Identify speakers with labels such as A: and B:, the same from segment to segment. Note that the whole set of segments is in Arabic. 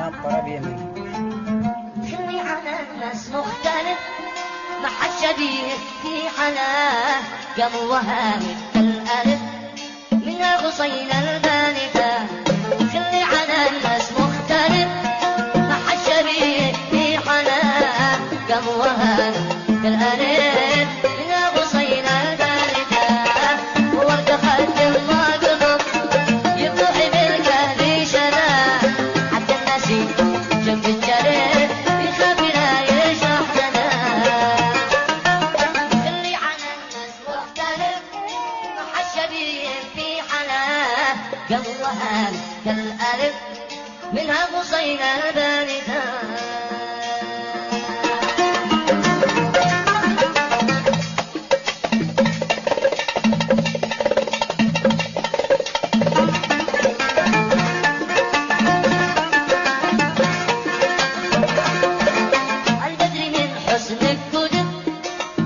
A: الطرب يمين.
B: خلي على الناس مختلف ما حد شبيه في حناه قم وهامد كالألف منها غصين البانثة. خلي على الناس مختلف ما حد شبيه في حناه قم وهامد كالألف منها غصين البانثة. وورد خد المقلب يفتح بالكهف شذا حتى النسيم جنب الجريح يخاف لا يشحننا. خلي على الناس مختلف ما حد شبيه في حناه قم وهامد كالألف منها غصين البانثة.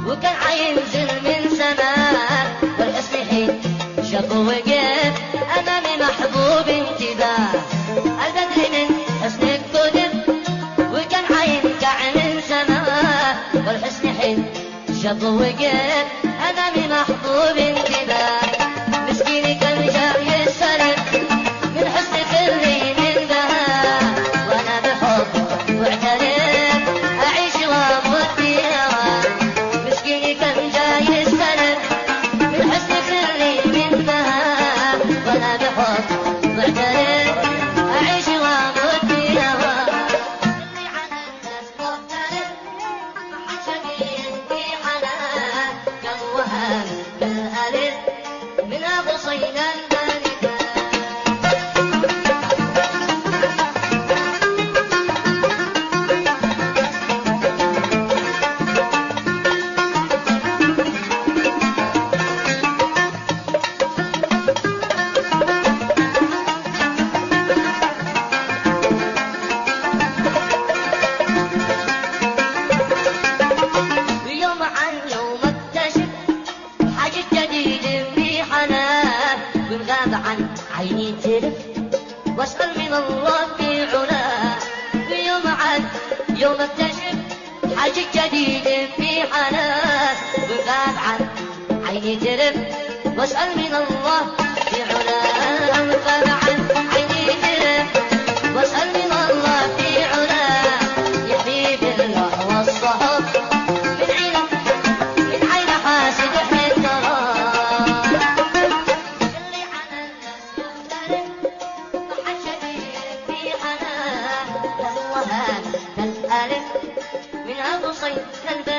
B: وكان عينزل من سماء والحسن حين شق وقف أمامي محبوب انتباه. البدر من حسنك كذب وكان عينكع من سماء والحسن حين شق وقف أمامي محبوب انتباه. مسكيني كان جاي السلف من حسن خلي من بهاء وأنا بحب واعترف أعيش وأموت في هواه. مسكيني كان جاي السلف من حسن خلي من بهاء وأنا بحب واعترف أعيش وأموت في هواه. خلي على الناس مختلف ما حد شبيه في حناه قم وهامد كالألف منها غصين البانثة. يوم عن يوم اكتشف حاجة جديدة في حناه والغاب عن عيني تلف واسأل من الله في علاه. يوم عن يوم اكتشف حاجة جديدة في حناه والغاب عن عيني تلف واسأل من الله في علاه. والغاب عن عيني تلف واسأل من الله في علاه. يحيي بالله والصحب من عين حاسد حين تراه. خلي على الناس مختلف ما حد شبيه في حناه قم وهامد كالألف منها غصين البانثة.